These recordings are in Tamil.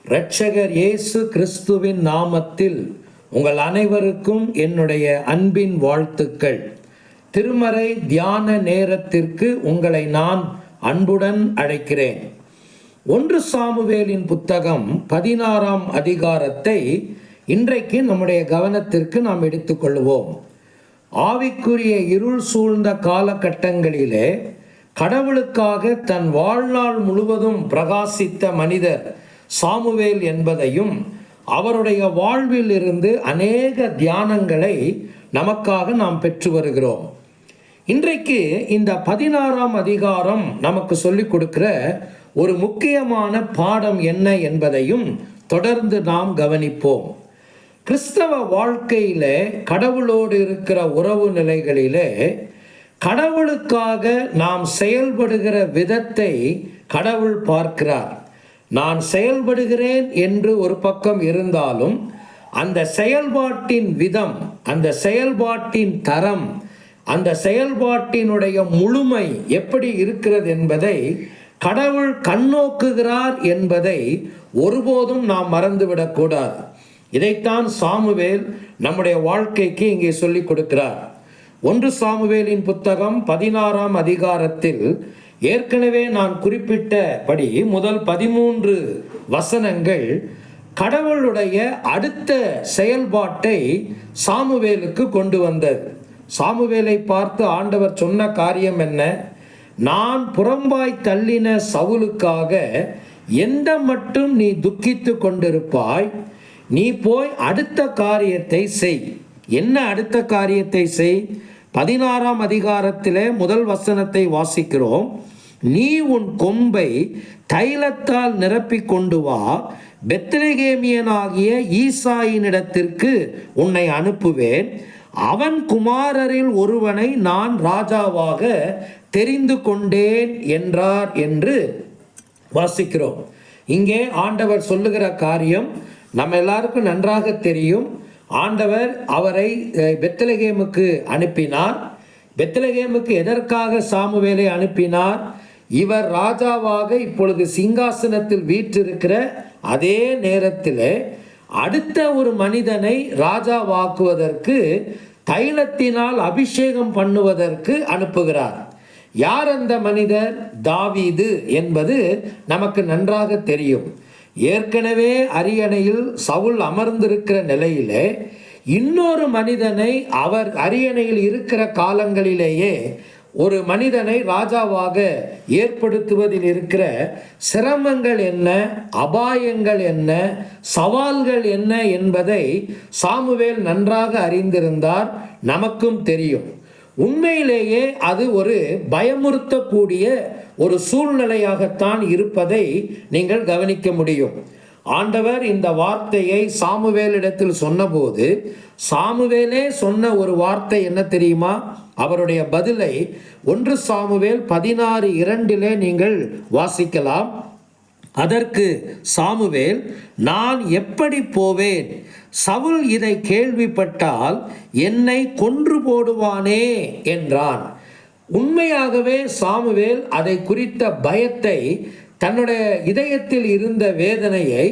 இரட்சகர் இயேசு கிறிஸ்துவின் நாமத்தில் உங்கள் அனைவருக்கும் என்னுடைய அன்பின் வாழ்த்துக்கள். திருமறை தியான நேரத்திற்கு உங்களை நான் அன்புடன் அழைக்கிறேன். 1 சாமுவேலின் புத்தகம் 16ஆம் அதிகாரத்தை இன்றைக்கு நம்முடைய கவனத்திற்கு நாம் எடுத்துக்கொள்வோம். ஆவிக்குரிய இருள் சூழ்ந்த காலகட்டங்களிலே கடவுளுக்காக தன் வாழ்நாள் முழுவதும் பிரகாசித்த மனிதர் சாமுவேல் என்பதையும் அவருடைய வாழ்வில் இருந்து அநேக தியானங்களை நமக்காக நாம் பெற்று வருகிறோம். இன்றைக்கு இந்த 16ஆம் அதிகாரம் நமக்கு சொல்லிக் கொடுக்கிற ஒரு முக்கியமான பாடம் என்ன என்பதையும் தொடர்ந்து நாம் கவனிப்போம். கிறிஸ்தவ வாழ்க்கையிலே கடவுளோடு இருக்கிற உறவு நிலைகளிலே கடவுளுக்காக நாம் செயல்படுகிற விதத்தை கடவுள் பார்க்கிறார். நான் செயல்படுகிறேன் என்று ஒரு பக்கம் இருந்தாலும் அந்த செயல்பாட்டின் விதம், அந்த செயல்பாட்டின் தரம், அந்த செயல்பாட்டினுடைய முழுமை எப்படி இருக்கிறது என்பதை கடவுள் கண்ணோக்குகிறார் என்பதை ஒருபோதும் நாம் மறந்துவிடக்கூடாது. இதைத்தான் சாமுவேல் நம்முடைய வாழ்க்கைக்கு இங்கே சொல்லிக் கொடுக்கிறார். 1 சாமுவேலின் புத்தகம் 16ஆம் அதிகாரத்தில் ஏற்கனவே நான் குறிப்பிட்டபடி முதல் 13 வசனங்கள் கடவுளுடைய அடுத்த செயல்பாட்டை சாமுவேலுக்கு கொண்டு வந்தது. சாமுவேலை பார்த்து ஆண்டவர் சொன்ன காரியம் என்ன? நான் புறம்பாய் தள்ளின சவுலுக்காக எந்த மட்டும் நீ துக்கித்து கொண்டிருப்பாய், நீ போய் அடுத்த காரியத்தை செய். என்ன அடுத்த காரியத்தை செய்? 16ஆம் அதிகாரத்திலே முதல் வசனத்தை வாசிக்கிறோம். நீ உன் கொம்பை தைலத்தால் நிரப்பிக் கொண்டு வா, பெத்லகேமியனாகிய ஈசாயினிடத்திற்கு உன்னை அனுப்புவேன், அவன் குமாரரில் ஒருவனை நான் ராஜாவாக தெரிந்து கொண்டேன் என்றார் என்று வாசிக்கிறோம். இங்கே ஆண்டவர் சொல்லுகிற காரியம் நம்ம எல்லாருக்கும் நன்றாக தெரியும். ஆண்டவர் அவரை பெத்லகேமுக்கு அனுப்பினார். பெத்லகேமுக்கு எதற்காக சாமுவேலை அனுப்பினார்? இவர் ராஜாவாக இப்பொழுது சிங்காசனத்தில் வீற்றிருக்கிற அதே நேரத்தில் அடுத்த ஒரு மனிதனை ராஜாவாக்குவதற்கு, தைலத்தினால் அபிஷேகம் பண்ணுவதற்கு அனுப்புகிறார். யார் அந்த மனிதர்? தாவீது என்பது நமக்கு நன்றாக தெரியும். ஏற்கனவே அரியணையில் சவுல் அமர்ந்திருக்கிற நிலையிலே இன்னொரு மனிதனை, அவர் அரியணையில் இருக்கிற காலங்களிலேயே ஒரு மனிதனை ராஜாவாக ஏற்படுத்துவதில் இருக்கிற சிரமங்கள் என்ன, அபாயங்கள் என்ன, சவால்கள் என்ன என்பதை சாமுவேல் நன்றாக அறிந்திருந்தார். நமக்கும் தெரியும். உண்மையிலேயே அது ஒரு பயமுறுத்தக்கூடிய ஒரு சூழ்நிலையாகத்தான் இருப்பதை நீங்கள் கவனிக்க முடியும். ஆண்டவர் இந்த வார்த்தையை சாமுவேலிடத்தில் சொன்னபோது சாமுவேலே சொன்ன ஒரு வார்த்தை என்ன தெரியுமா? அவருடைய பதிலை 1 சாமுவேல் 16:2 நீங்கள் வாசிக்கலாம். அதற்கு சாமுவேல், நான் எப்படி போவேன்? சவுல் இதை கேள்விப்பட்டால் என்னை கொன்று போடுவானே என்றான். உண்மையாகவே சாமுவேல் அதை குறித்த பயத்தை, தன்னுடைய இதயத்தில் இருந்த வேதனையை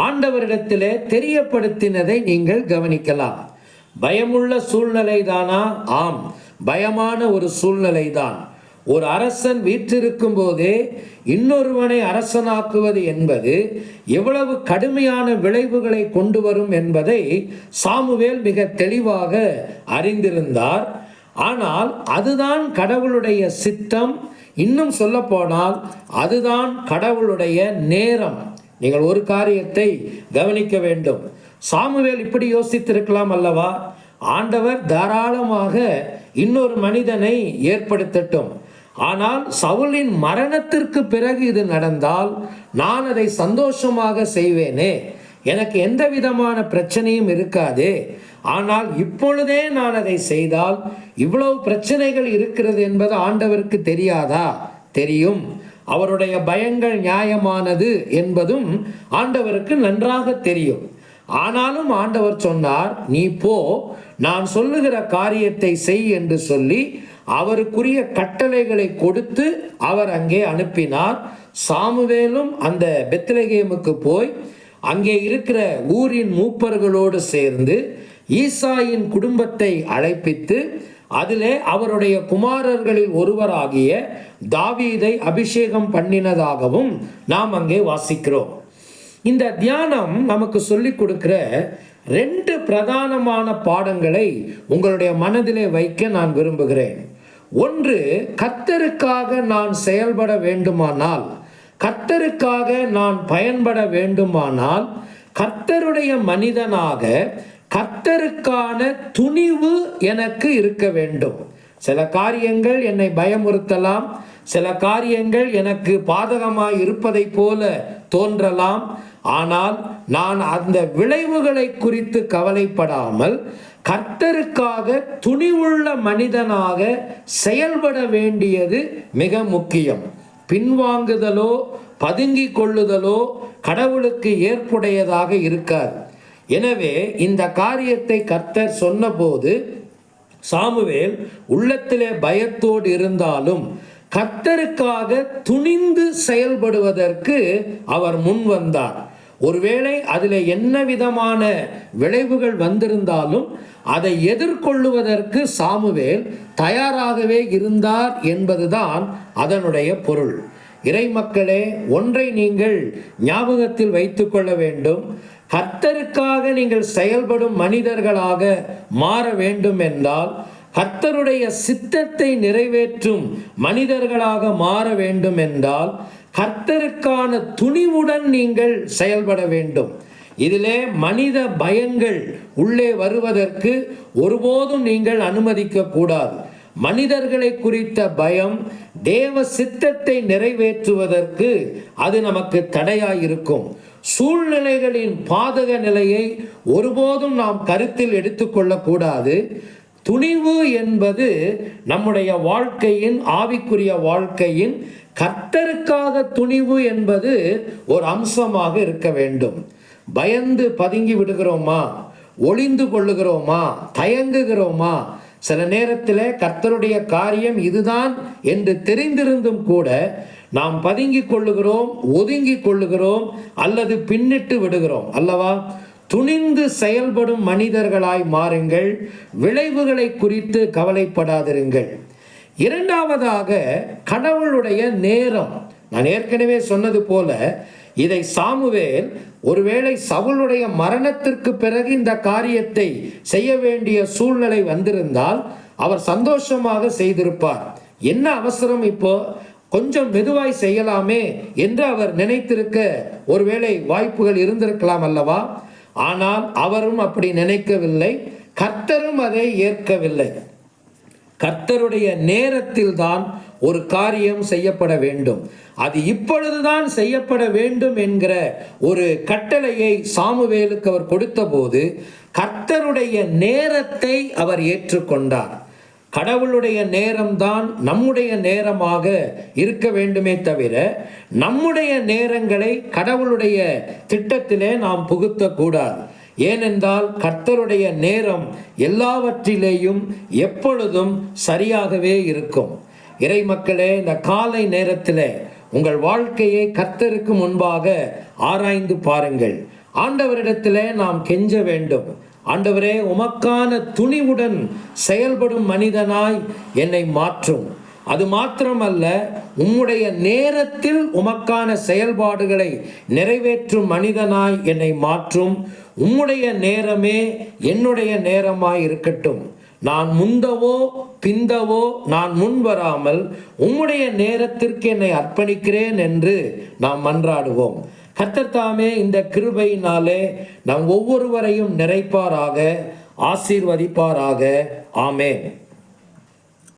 ஆண்டவரிடத்திலே தெரியப்படுத்தினதை நீங்கள் கவனிக்கலாம். பயமுள்ள சூழ்நிலை தானா? ஆம், பயமான ஒரு சூழ்நிலை தான். ஒரு அரசன் வீற்றிருக்கும் போதே இன்னொருவனை அரசனாக்குவது என்பது எவ்வளவு கடுமையான விளைவுகளை கொண்டு வரும் என்பதை சாமுவேல் மிக தெளிவாக அறிந்திருந்தார். ஆனால் அதுதான் கடவுளுடைய சித்தம். இன்னும் சொல்ல போனால் அதுதான் கடவுளுடைய நேரம். நீங்கள் ஒரு காரியத்தை கவனிக்க வேண்டும். சாமுவேல் இப்படி யோசித்திருக்கலாம் அல்லவா? ஆண்டவர் தாராளமாக இன்னொரு மனிதனை ஏற்படுத்தட்டும், ஆனால் சவுலின் மரணத்திற்கு பிறகு இது நடந்தால் நான் அதை சந்தோஷமாக செய்வேனே, எனக்கு எந்த விதமான பிரச்சனையும் இருக்காதே. ஆனால் இப்பொழுதே நான் அதை செய்தால் இவ்வளவு பிரச்சனைகள் இருக்கிறது என்பது ஆண்டவருக்கு தெரியாதா? தெரியும். அவருடைய பயங்கள் நியாயமானது என்பதும் ஆண்டவருக்கு நன்றாக தெரியும். ஆனாலும் ஆண்டவர் சொன்னார், நீ போ, நான் சொல்லுகிற காரியத்தை செய் என்று சொல்லி அவருக்குரிய கட்டளைகளை கொடுத்து அவர் அங்கே அனுப்பினார். சாமுவேலும் அந்த பெத்லகேமுக்கு போய் அங்கே இருக்கிற ஊரின் மூப்பர்களோடு சேர்ந்து ஈசாயின் குடும்பத்தை அழைப்பித்து அதிலே அவருடைய குமாரர்களில் ஒருவராகிய தாவீதை அபிஷேகம் பண்ணினதாகவும் நாம் அங்கே வாசிக்கிறோம். இந்த தியானம் நமக்கு சொல்லிக் கொடுக்கிற 2 பிரதானமான பாடங்களை உங்களுடைய மனதிலே வைக்க நான் விரும்புகிறேன். ஒன்று, கர்த்தருக்காக நான் செயல்பட வேண்டுமானால், கர்த்தருக்காக நான் பயன்பட வேண்டுமானால், கர்த்தருடைய மனிதனாக கர்த்தருக்கான துணிவு எனக்கு இருக்க வேண்டும். சில காரியங்கள் என்னை பயமுறுத்தலாம், சில காரியங்கள் எனக்கு பாதகமாய் இருப்பதை போல தோன்றலாம். ஆனால் நான் அந்த விளைவுகளை குறித்து கவலைப்படாமல் கர்த்தருக்காக துணிவுள்ள மனிதனாக செயல்பட வேண்டியது மிக முக்கியம். பின்வாங்குதலோ பதுங்கிக் கொள்ளுதலோ கடவுளுக்கு ஏற்புடையதாக இருக்காது. எனவே இந்த காரியத்தை கர்த்தர் சொன்னபோது சாமுவேல் உள்ளத்திலே பயத்தோடு இருந்தாலும் கர்த்தருக்காக துணிந்து செயல்படுவதற்கு அவர் முன் வந்தார். ஒருவேளை அதில் என்ன விதமான விளைவுகள் வந்திருந்தாலும் அதை எதிர்கொள்ளுவதற்கு சாமுவேல் தயாராகவே இருந்தார் என்பதுதான் அதனுடைய பொருள். இறைமக்களே, ஒன்றை நீங்கள் ஞாபகத்தில் வைத்துக் கொள்ள வேண்டும். கர்த்தருக்காக நீங்கள் செயல்படும் மனிதர்களாக மாற வேண்டும் என்றால், கர்த்தருடைய சித்தத்தை நிறைவேற்றும் மனிதர்களாக மாற வேண்டும் என்றால், கர்த்தருக்கான துணிவுடன் நீங்கள் செயல்பட வேண்டும். இதிலே மனித பயங்கள் உள்ளே வருவதற்கு ஒருபோதும் நீங்கள் அனுமதிக்க கூடாது. மனிதர்களை குறித்த பயம் தேவ சித்தத்தை நிறைவேற்றுவதற்கு அது நமக்கு தடையாயிருக்கும். சூழ்நிலைகளின் பாதக நிலையை ஒருபோதும் நாம் கருத்தில் எடுத்துக்கொள்ளக்கூடாது. துணிவு என்பது நம்முடைய வாழ்க்கையின், ஆவிக்குரிய வாழ்க்கையின் கர்த்தருக்காக துணிவு என்பது ஒரு அம்சமாக இருக்க வேண்டும். பயந்து பதுங்கி விடுகிறோமா, ஒளிந்து கொள்ளுகிறோமா, தயங்குகிறோமா? சில நேரத்தில் கர்த்தருடைய காரியம் இதுதான் என்று தெரிந்திருந்தும் கூட நாம் பதுங்கி கொள்ளுகிறோம், ஒதுங்கி கொள்ளுகிறோம், அல்லது பின்னிட்டு விடுகிறோம் அல்லவா? துணிந்து செயல்படும் மனிதர்களாய் மாறுங்கள். விளைவுகளை குறித்து கவலைப்படாதிருங்கள். இரண்டாவதாக, கடவுளுடைய நேரம். நான் ஏற்கனவே சொன்னது போல இதை சாமுவேல் ஒருவேளை சவுலுடைய மரணத்திற்கு பிறகு இந்த காரியத்தை செய்ய வேண்டிய சூழ்நிலை வந்திருந்தால் அவர் சந்தோஷமாக செய்திருப்பார். என்ன அவசரம், இப்போ கொஞ்சம் மெதுவாய் செய்யலாமே என்று அவர் நினைத்திருக்க ஒருவேளை வாய்ப்புகள் இருந்திருக்கலாம் அல்லவா? ஆனால் அவரும் அப்படி நினைக்கவில்லை, கர்த்தரும் அதை ஏற்கவில்லை. கர்த்தருடைய நேரத்தில் தான் ஒரு காரியம் செய்யப்பட வேண்டும். அது இப்பொழுதுதான் செய்யப்பட வேண்டும் என்கிற ஒரு கட்டளையை சாமுவேலுக்கு அவர் கொடுத்த போது கர்த்தருடைய நேரத்தை அவர் ஏற்றுக்கொண்டார். கடவுளுடைய நேரம்தான் நம்முடைய நேரமாக இருக்க வேண்டுமே தவிர நம்முடைய நேரங்களை கடவுளுடைய திட்டத்திலே நாம் புகுத்தக்கூடாது. ஏனென்றால் கர்த்தருடைய நேரம் எல்லாவற்றிலேயும் எப்பொழுதும் சரியாகவே இருக்கும். இறை மக்களே, இந்த காலை நேரத்தில் உங்கள் வாழ்க்கையை கர்த்தருக்கு முன்பாக ஆராய்ந்து பாருங்கள். ஆண்டவரிடத்தில் நாம் கெஞ்ச வேண்டும். ஆண்டவரே, உமக்கான துணிவுடன் செயல்படும் மனிதனாய் என்னை மாற்றும். அது மாத்திரமல்ல, உம்முடைய நேரத்தில் உமக்கான செயல்பாடுகளை நிறைவேற்றும் மனிதனாய் என்னை மாற்றும். உம்முடைய நேரமே என்னுடைய நேரமாய் இருக்கட்டும். நான் முந்தவோ பிந்தவோ நான் முன் வராமல் உம்முடைய நேரத்திற்கு என்னை அர்ப்பணிக்கிறேன் என்று நாம் மன்றாடுவோம். கர்த்தர் தாமே இந்த கிருபையினாலே நாம் ஒவ்வொருவரையும் நிறைப்பாராக, ஆசீர்வதிப்பாராக. ஆமென்.